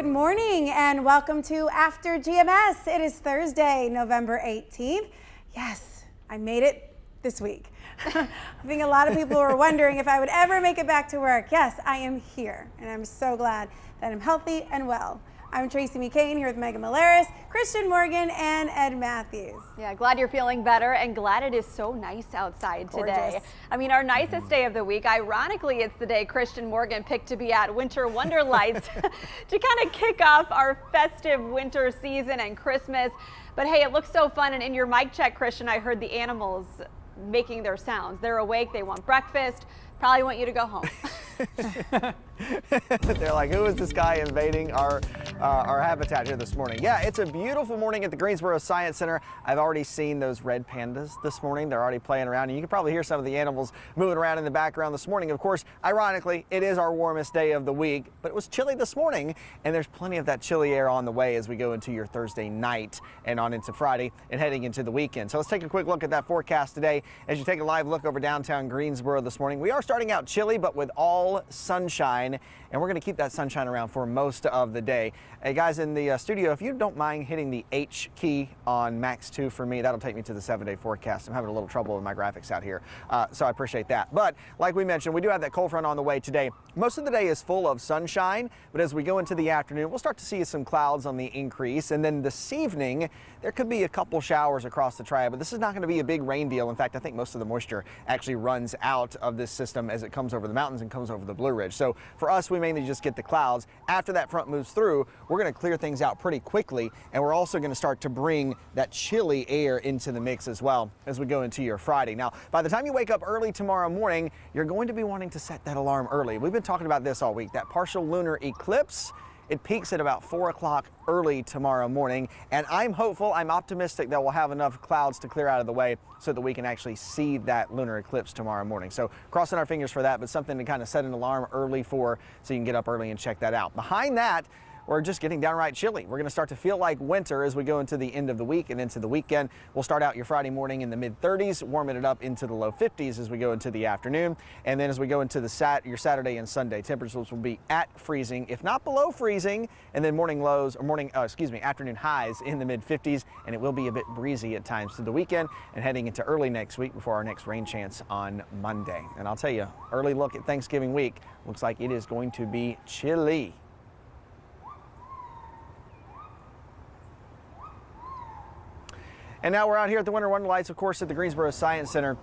Good morning and welcome to After GMS. It is Thursday, November 18th. Yes, I made it this week. I think a lot of people were wondering if I would ever make it back to work. Yes, I am here and I'm so glad that I'm healthy and well. I'm Tracy McCain here with Megan Malaris, Christian Morgan, and Ed Matthews. Yeah, glad you're feeling better and glad it is so nice outside today. Gorgeous. I mean, our nicest day of the week, ironically, it's the day Christian Morgan picked to be at Winter Wonderlights to kind of kick off our festive winter season and Christmas. But hey, it looks so fun. And in your mic check, Christian, I heard the animals making their sounds. They're awake, they want breakfast, probably want you to go home. They're like, who is this guy invading our habitat here this morning? Yeah, it's a beautiful morning at the Greensboro Science Center. I've already seen those red pandas this morning. They're already playing around, and you can probably hear some of the animals moving around in the background this morning. Of course, ironically, it is our warmest day of the week, but it was chilly this morning, and there's plenty of that chilly air on the way as we go into your Thursday night and on into Friday and heading into the weekend. So let's take a quick look at that forecast today. As you take a live look over downtown Greensboro this morning, we are starting out chilly, but with all sunshine, and we're going to keep that sunshine around for most of the day. Hey guys in the studio, if you don't mind hitting the H key on Max 2 for me, that'll take me to the 7-day forecast. I'm having a little trouble with my graphics out here, so I appreciate that. But like we mentioned, we do have that cold front on the way today. Most of the day is full of sunshine, but as we go into the afternoon, we'll start to see some clouds on the increase, and then this evening, there could be a couple showers across the triad, but this is not going to be a big rain deal. In fact, I think most of the moisture actually runs out of this system as it comes over the mountains and comes over the Blue Ridge. So for us, we mainly just get the clouds. After that front moves through, we're going to clear things out pretty quickly, and we're also going to start to bring that chilly air into the mix as well as we go into your Friday. Now, by the time you wake up early tomorrow morning, you're going to be wanting to set that alarm early. We've been talking about this all week, that partial lunar eclipse. It peaks at about 4 o'clock early tomorrow morning, and I'm hopeful, I'm optimistic that we'll have enough clouds to clear out of the way so that we can actually see that lunar eclipse tomorrow morning. So crossing our fingers for that, but something to kind of set an alarm early for so you can get up early and check that out. Behind that, we're just getting downright chilly. We're going to start to feel like winter as we go into the end of the week and into the weekend. We'll start out your Friday morning in the mid-30s, warming it up into the low 50s as we go into the afternoon. And then as we go into the your Saturday and Sunday, temperatures will be at freezing, if not below freezing, and then morning lows, or afternoon highs in the mid-50s, and it will be a bit breezy at times through the weekend and heading into early next week before our next rain chance on Monday. And I'll tell you, early look at Thanksgiving week, looks like it is going to be chilly. And now we're out here at the Winter Wonderlights, of course, at the Greensboro Science Center.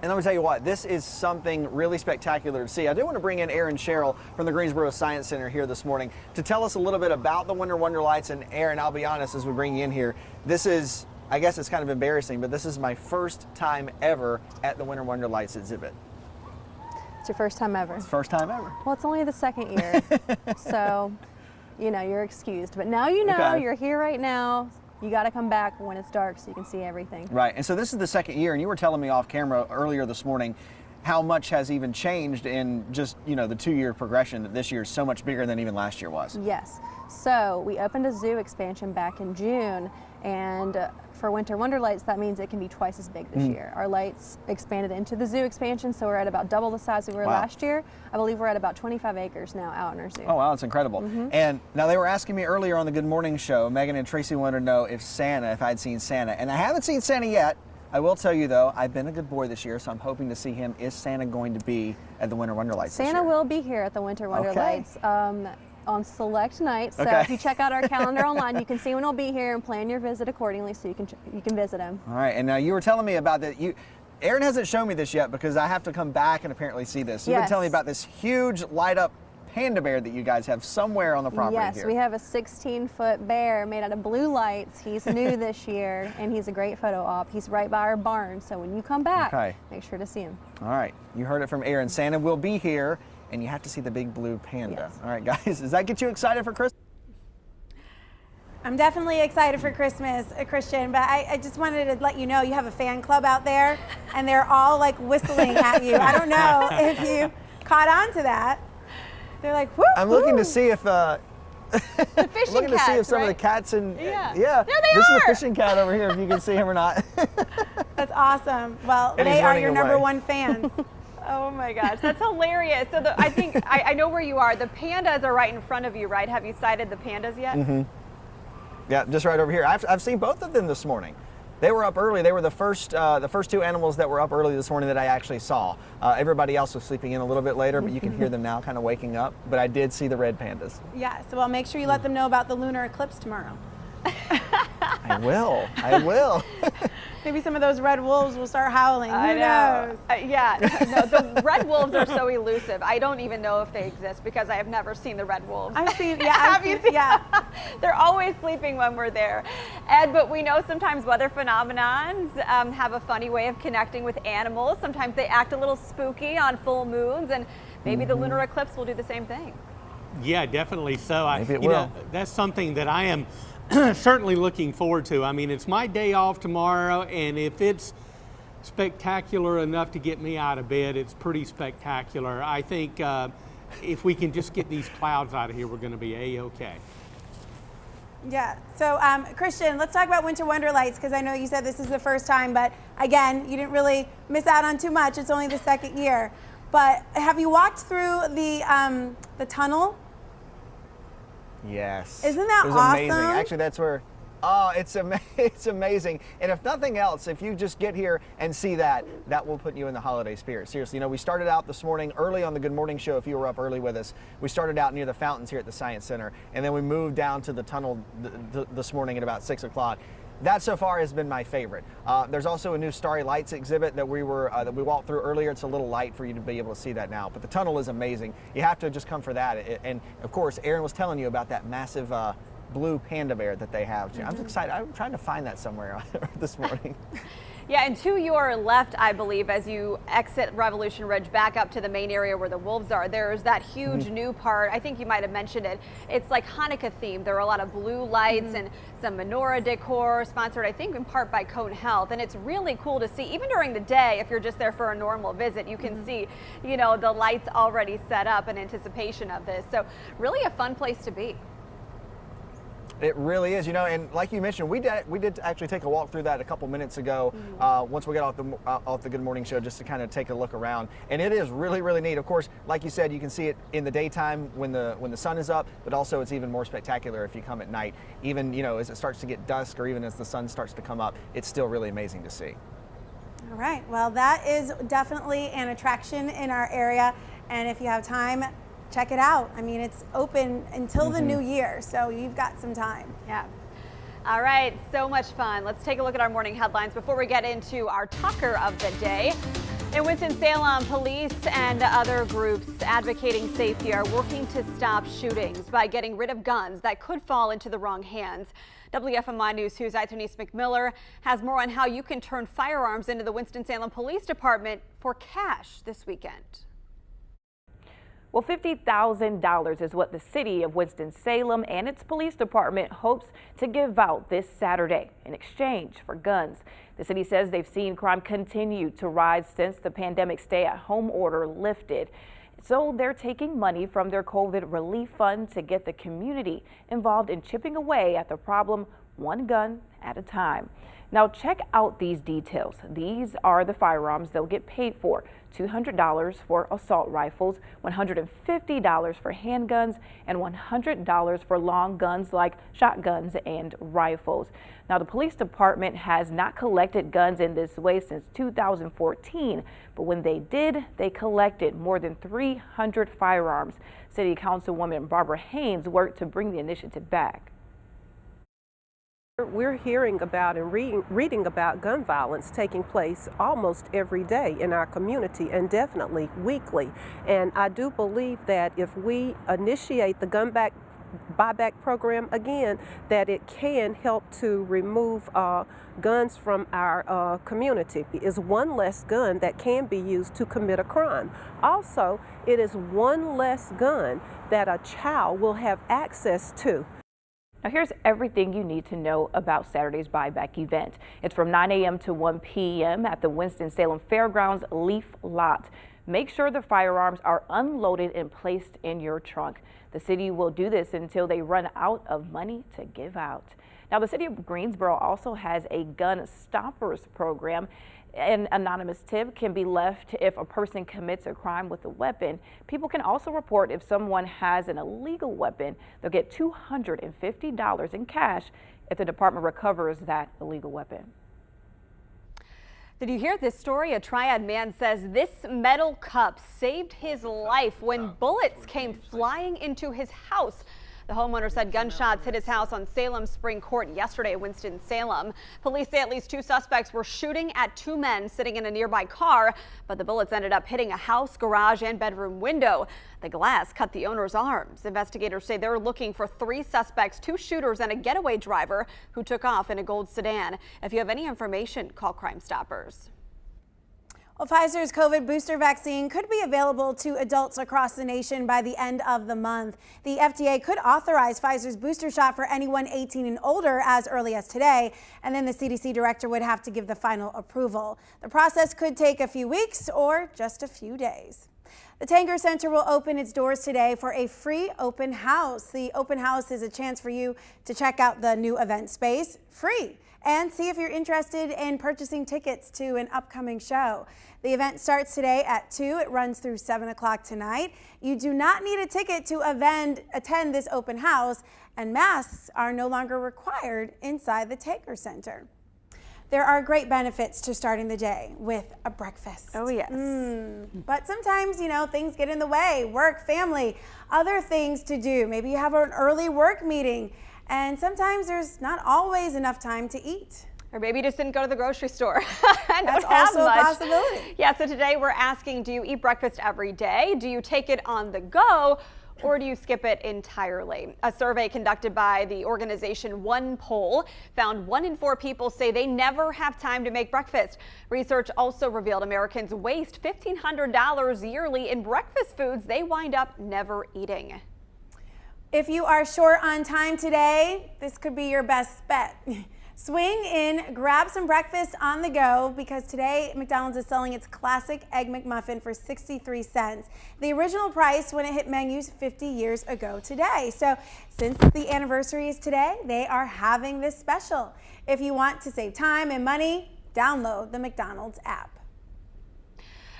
And let me tell you what, this is something really spectacular to see. I do want to bring in Aaron Sherrill from the Greensboro Science Center here this morning to tell us a little bit about the Winter Wonderlights. And Aaron, I'll be honest, as we bring you in here, this is, I guess it's kind of embarrassing, but this is my first time ever at the Winter Wonderlights exhibit. It's your first time ever? It's first time ever. Well, it's only the second year, so, you know, you're excused. But now you know, Okay. You're here right now. You got to come back when it's dark so you can see everything. Right, and so this is the second year, and you were telling me off camera earlier this morning how much has even changed in just, you know, the 2-year progression, that this year is so much bigger than even last year was. Yes. So we opened a zoo expansion back in June, and for Winter Wonderlights, that means it can be twice as big this year. Our lights expanded into the zoo expansion, so we're at about double the size we were last year. I believe we're at about 25 acres now out in our zoo. Oh, wow, that's incredible. And now they were asking me earlier on the Good Morning Show, Megan and Tracy wanted to know if I'd seen Santa. And I haven't seen Santa yet. I will tell you, though, I've been a good boy this year, so I'm hoping to see him. Is Santa going to be at the Winter Wonderlights this year? Santa will be here at the Winter Wonderlights. On select nights. So if you check out our calendar online, you can see when he'll be here and plan your visit accordingly so you can visit him. All right, and now you were telling me about that. Aaron hasn't shown me this yet because I have to come back and apparently see this. You've been telling me about this huge light up panda bear that you guys have somewhere on the property here. Yes, we have a 16-foot bear made out of blue lights. He's new this year, and he's a great photo op. He's right by our barn, so when you come back, make sure to see him. All right, you heard it from Aaron. Santa will be here, and you have to see the big blue panda. Yes. All right, guys, does that get you excited for Christmas? I'm definitely excited for Christmas, Christian, but I just wanted to let you know you have a fan club out there, and they're all like whistling at you. I don't know if you caught on to that. They're like, whoo! I'm looking to see if The fishing looking to cats, see if some right? of the cats and Yeah. yeah. There they This is are. the fishing cat over here. If you can see him or not. That's awesome. Well, And he's they are running your number away. one fan. Oh my gosh, that's hilarious. So I think I know where you are. The pandas are right in front of you, right? Have you sighted the pandas yet? Mm-hmm. Yeah, just right over here. I've seen both of them this morning. They were up early. They were the first two animals that were up early this morning that I actually saw. Everybody else was sleeping in a little bit later, but you can hear them now kind of waking up. But I did see the red pandas. Yeah, so I'll make sure you let them know about the lunar eclipse tomorrow. I will. I will. Maybe some of those red wolves will start howling. Who I know. knows? Yeah, no, the red wolves are so elusive. I don't even know if they exist because I have never seen the red wolves. I've seen, yeah, Have you seen? Yeah. They're always sleeping when we're there. Ed, but we know sometimes weather phenomenons have a funny way of connecting with animals. Sometimes they act a little spooky on full moons, and maybe the lunar eclipse will do the same thing. Yeah, definitely so. Maybe it will. That's something that I am certainly looking forward to. I mean, it's my day off tomorrow, and if it's spectacular enough to get me out of bed, it's pretty spectacular. I think if we can just get these clouds out of here, we're going to be A-okay. Yeah. So, Christian, let's talk about Winter Wonderlights, because I know you said this is the first time, but again, you didn't really miss out on too much. It's only the second year. But have you walked through the tunnel? Yes. Isn't that it was awesome? amazing. Actually, that's where. Oh, it's amazing. And if nothing else, if you just get here and see that, that will put you in the holiday spirit. Seriously, you know, we started out this morning early on the Good Morning Show. If you were up early with us, we started out near the fountains here at the Science Center, and then we moved down to the tunnel this morning at about 6 o'clock. That so far has been my favorite. There's also a new Starry Lights exhibit that we walked through earlier. It's a little light for you to be able to see that now, but the tunnel is amazing. You have to just come for that. And of course, Aaron was telling you about that massive blue panda bear that they have. I'm excited. I'm trying to find that somewhere this morning. Yeah, and to your left, I believe, as you exit Revolution Ridge back up to the main area where the wolves are, there's that huge new part. I think you might have mentioned it. It's like Hanukkah themed. There are a lot of blue lights and some menorah decor, sponsored, I think, in part by Cone Health. And it's really cool to see, even during the day, if you're just there for a normal visit, you can see, you know, the lights already set up in anticipation of this. So really a fun place to be. It really is, you know, and like you mentioned, we did actually take a walk through that a couple minutes ago. Once we got off the Good Morning Show, just to kind of take a look around, and it is really, really neat. Of course, like you said, you can see it in the daytime when the sun is up, but also it's even more spectacular if you come at night. Even, you know, as it starts to get dusk, or even as the sun starts to come up, it's still really amazing to see. All right. Well, that is definitely an attraction in our area, and if you have time, check it out. I mean, it's open until the new year, so you've got some time. Yeah. All right, so much fun. Let's take a look at our morning headlines before we get into our talker of the day. In Winston-Salem, police and other groups advocating safety are working to stop shootings by getting rid of guns that could fall into the wrong hands. WFMI News 2's Denise McMiller has more on how you can turn firearms into the Winston-Salem Police Department for cash this weekend. Well, $50,000 is what the city of Winston-Salem and its police department hopes to give out this Saturday in exchange for guns. The city says they've seen crime continue to rise since the pandemic stay-at-home order lifted. So they're taking money from their COVID relief fund to get the community involved in chipping away at the problem one gun at a time. Now check out these details. These are the firearms they'll get paid for. $200 for assault rifles, $150 for handguns, and $100 for long guns like shotguns and rifles. Now, the police department has not collected guns in this way since 2014, but when they did, they collected more than 300 firearms. City Councilwoman Barbara Haynes worked to bring the initiative back. We're hearing about and reading about gun violence taking place almost every day in our community, and definitely weekly. And I do believe that if we initiate the buyback program again, that it can help to remove guns from our community. It is one less gun that can be used to commit a crime. Also, it is one less gun that a child will have access to. Now here's everything you need to know about Saturday's buyback event. It's from 9 a.m. to 1 p.m. at the Winston-Salem Fairgrounds Leaf Lot. Make sure the firearms are unloaded and placed in your trunk. The city will do this until they run out of money to give out. Now, the city of Greensboro also has a gun stoppers program. An anonymous tip can be left if a person commits a crime with a weapon. People can also report if someone has an illegal weapon. They'll get $250 in cash if the department recovers that illegal weapon. Did you hear this story? A Triad man says this metal cup saved his life when bullets came flying into his house. The homeowner said gunshots hit his house on Salem Spring Court yesterday at Winston-Salem. Police say at least 2 suspects were shooting at 2 men sitting in a nearby car, but the bullets ended up hitting a house, garage, and bedroom window. The glass cut the owner's arms. Investigators say they're looking for 3 suspects, 2 shooters, and a getaway driver who took off in a gold sedan. If you have any information, call Crime Stoppers. Well, Pfizer's COVID booster vaccine could be available to adults across the nation by the end of the month. The FDA could authorize Pfizer's booster shot for anyone 18 and older as early as today, and then the CDC director would have to give the final approval. The process could take a few weeks or just a few days. The Tanger Center will open its doors today for a free open house. The open house is a chance for you to check out the new event space free and see if you're interested in purchasing tickets to an upcoming show. The event starts today at 2. It runs through 7 o'clock tonight. You do not need a ticket to attend this open house, and masks are no longer required inside the Tanger Center. There are great benefits to starting the day with a breakfast. Oh, yes. But sometimes, things get in the way. Work, family, other things to do. Maybe you have an early work meeting, and sometimes there's not always enough time to eat. Or maybe you just didn't go to the grocery store. That's also a possibility. Yeah, so today we're asking, do you eat breakfast every day? Do you take it on the go? Or do you skip it entirely? A survey conducted by the organization One Poll found 1 in 4 people say they never have time to make breakfast. Research also revealed Americans waste $1,500 yearly in breakfast foods they wind up never eating. If you are short on time today, this could be your best bet. Swing in, grab some breakfast on the go, because today McDonald's is selling its classic Egg McMuffin for 63 cents. The original price when it hit menus 50 years ago today. So since the anniversary is today, they are having this special. If you want to save time and money, download the McDonald's app.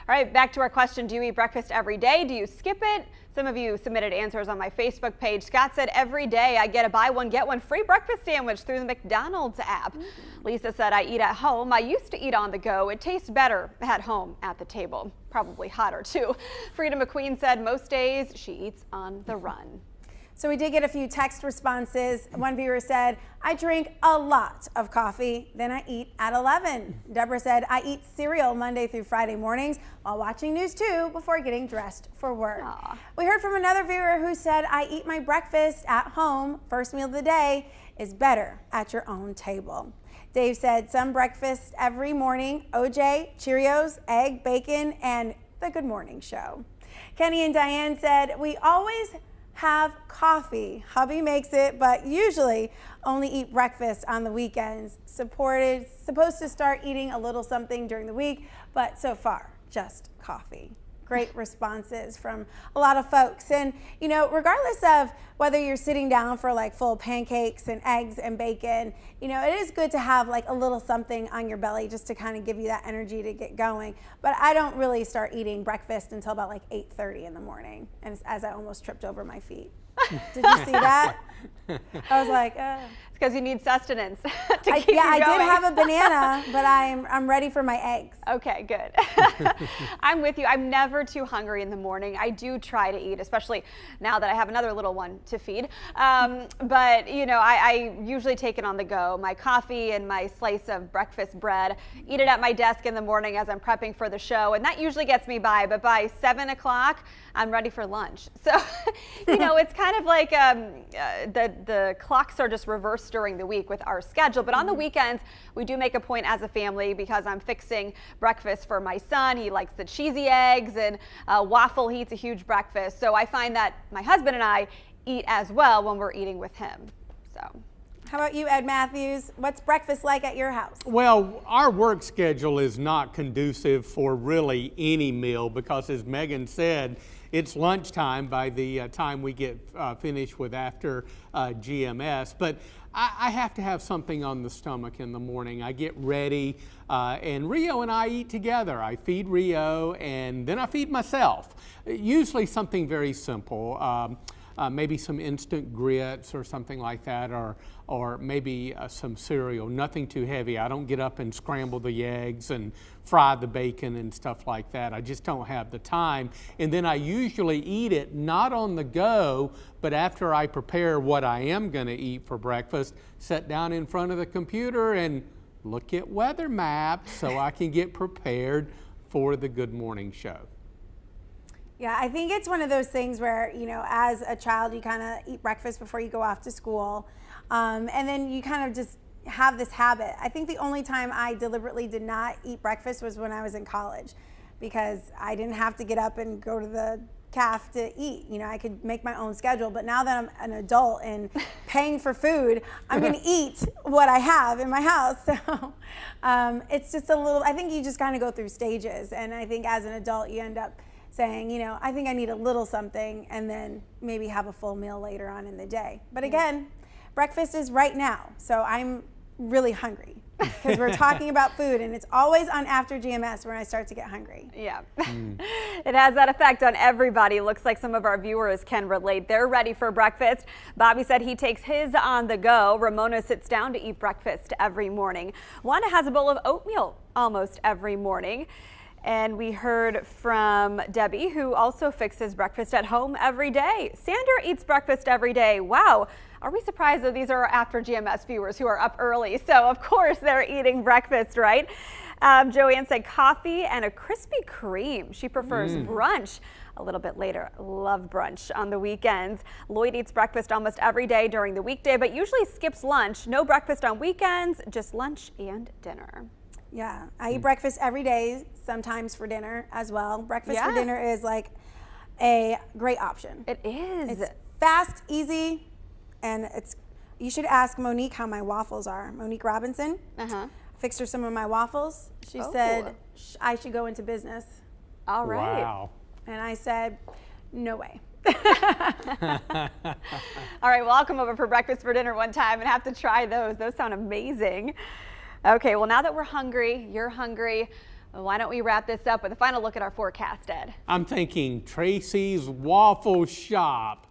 All right, back to our question. Do you eat breakfast every day? Do you skip it? Some of you submitted answers on my Facebook page. Scott said, every day I get a buy one, get one free breakfast sandwich through the McDonald's app. Lisa said, I eat at home. I used to eat on the go. It tastes better at home at the table. Probably hotter too. Frida McQueen said most days she eats on the run. So we did get a few text responses. One viewer said, I drink a lot of coffee, then I eat at 11. Deborah said, I eat cereal Monday through Friday mornings while watching News 2 before getting dressed for work. Aww. We heard from another viewer who said, I eat my breakfast at home. First meal of the day is better at your own table. Dave said, some breakfast every morning, OJ, Cheerios, egg, bacon, and the Good Morning Show. Kenny and Diane said, we always have coffee. Hubby makes it, but usually only eat breakfast on the weekends. Supposed to start eating a little something during the week, but so far, just coffee. Great responses from a lot of folks. And, regardless of whether you're sitting down for like full pancakes and eggs and bacon, it is good to have like a little something on your belly just to kind of give you that energy to get going. But I don't really start eating breakfast until about like 8:30 in the morning, and as I almost tripped over my feet. Did you see that? I was like, It's because you need sustenance to keep I you going. I did have a banana, but I'm ready for my eggs. Okay, good. I'm with you. I'm never too hungry in the morning. I do try to eat, especially now that I have another little one to feed. But, I usually take it on the go. My coffee and my slice of breakfast bread, eat it at my desk in the morning as I'm prepping for the show. And that usually gets me by. But by 7 o'clock, I'm ready for lunch. So, it's kind of like the clocks are just reversed during the week with our schedule. But on the weekends, we do make a point as a family because I'm fixing breakfast for my son. He likes the cheesy eggs and waffle. He eats a huge breakfast. So I find that my husband and I eat as well when we're eating with him. So. How about you, Ed Matthews? What's breakfast like at your house? Well, our work schedule is not conducive for really any meal because, as Megan said, it's lunchtime by the time we get finished with after GMS. But I have to have something on the stomach in the morning. I get ready, and Rio and I eat together. I feed Rio, and then I feed myself. Usually something very simple. Maybe some instant grits or something like that, or maybe some cereal, nothing too heavy. I don't get up and scramble the eggs and fry the bacon and stuff like that. I just don't have the time. And then I usually eat it not on the go, but after I prepare what I am going to eat for breakfast, sit down in front of the computer and look at weather maps so I can get prepared for the Good Morning Show. Yeah, I think it's one of those things where, you know, as a child, you kind of eat breakfast before you go off to school. And then you kind of just have this habit. I think the only time I deliberately did not eat breakfast was when I was in college, because I didn't have to get up and go to the caf to eat. You know, I could make my own schedule. But now that I'm an adult and paying for food, I'm going to eat what I have in my house. So it's just a little, I think you just kind of go through stages. And I think as an adult, you end up saying, you know, I think I need a little something, and then maybe have a full meal later on in the day. But again, breakfast is right now, so I'm really hungry because we're talking about food, and it's always on After GMS when I start to get hungry. Yeah, it has that effect on everybody. Looks like some of our viewers can relate. They're ready for breakfast. Bobby said he takes his on the go. Ramona sits down to eat breakfast every morning. Wanda has a bowl of oatmeal almost every morning. And we heard from Debbie, who also fixes breakfast at home every day. Sandra eats breakfast every day. Wow. Are we surprised that these are our After GMS viewers who are up early? So, of course, they're eating breakfast, right? Joanne said coffee and a Krispy Kreme. She prefers brunch a little bit later. Love brunch on the weekends. Lloyd eats breakfast almost every day during the weekday, but usually skips lunch. No breakfast on weekends, just lunch and dinner. Yeah, I eat breakfast every day, sometimes for dinner as well. Breakfast for dinner is like a great option. It is. It's fast, easy, and you should ask Monique how my waffles are. Monique Robinson. I fixed her some of my waffles. She said I should go into business. All right. Wow. And I said, no way. All right, well, I'll come over for breakfast for dinner one time and have to try those. Those sound amazing. Okay, well, now that we're hungry, you're hungry, why don't we wrap this up with a final look at our forecast, Ed? I'm thinking Tracy's Waffle Shop.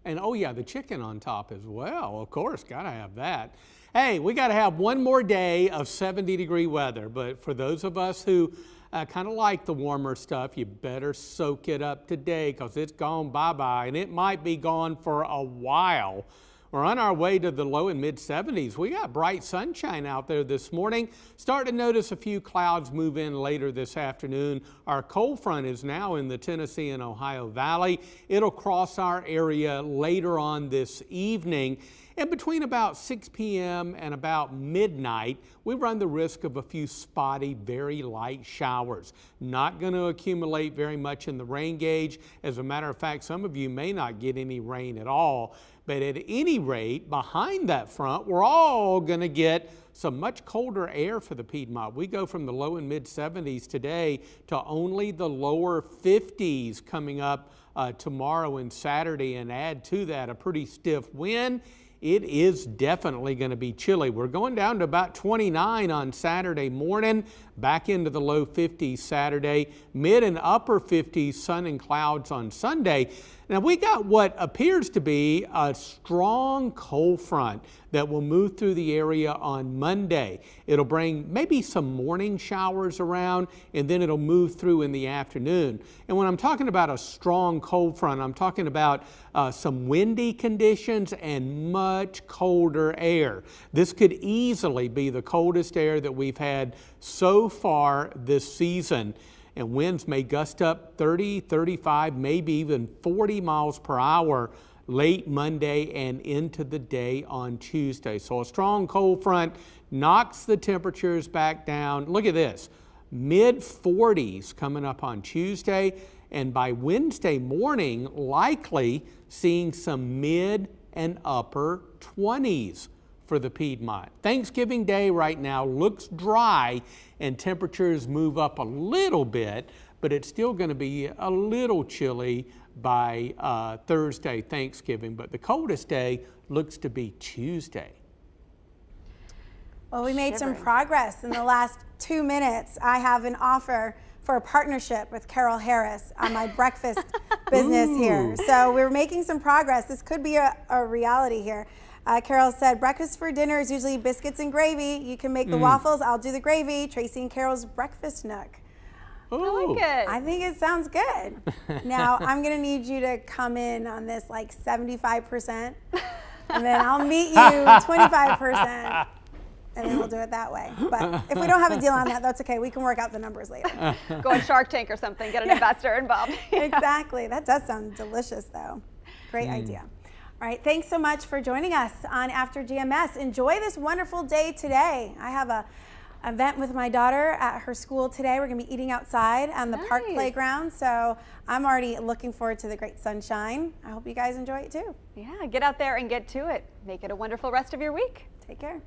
And oh yeah, the chicken on top as well. Of course, gotta have that. Hey, we gotta have one more day of 70-degree weather, but for those of us who kind of like the warmer stuff, you better soak it up today because it's gone bye-bye, and it might be gone for a while. We're on our way to the low and mid 70s. We got bright sunshine out there this morning. Starting to notice a few clouds move in later this afternoon. Our cold front is now in the Tennessee and Ohio Valley. It'll cross our area later on this evening. And between about 6 p.m. and about midnight, we run the risk of a few spotty, very light showers. Not going to accumulate very much in the rain gauge. As a matter of fact, some of you may not get any rain at all. But at any rate, behind that front, we're all going to get some much colder air for the Piedmont. We go from the low and mid 70s today to only the lower 50s coming up tomorrow and Saturday, and add to that a pretty stiff wind. It is definitely going to be chilly. We're going down to about 29 on Saturday morning, back into the low 50s Saturday, mid and upper 50s sun and clouds on Sunday. Now we got what appears to be a strong cold front that will move through the area on Monday. It'll bring maybe some morning showers around, and then it'll move through in the afternoon. And when I'm talking about a strong cold front, I'm talking about some windy conditions and much colder air. This could easily be the coldest air that we've had so far this season. And winds may gust up 30, 35, maybe even 40 miles per hour late Monday and into the day on Tuesday. So a strong cold front knocks the temperatures back down. Look at this, mid 40s coming up on Tuesday, and by Wednesday morning, likely seeing some mid and upper 20s for the Piedmont. Thanksgiving Day right now looks dry and temperatures move up a little bit, but it's still going to be a little chilly by Thursday, Thanksgiving. But the coldest day looks to be Tuesday. Well, we made some Shivering. progress in the last 2 minutes. I have an offer for a partnership with Carol Harris on my breakfast business here. So we're making some progress. This could be a reality here. Carol said, breakfast for dinner is usually biscuits and gravy. You can make the waffles, I'll do the gravy. Tracy and Carol's breakfast nook. I like it. I think it sounds good. Now, I'm gonna need you to come in on this like 75%, and then I'll meet you 25%. And then we'll do it that way. But if we don't have a deal on that, that's okay. We can work out the numbers later. Go on Shark Tank or something, get an investor involved. Exactly. That does sound delicious, though. Great idea. All right. Thanks so much for joining us on After GMS. Enjoy this wonderful day today. I have a event with my daughter at her school today. We're going to be eating outside on the park playground. So I'm already looking forward to the great sunshine. I hope you guys enjoy it too. Yeah, get out there and get to it. Make it a wonderful rest of your week. Take care.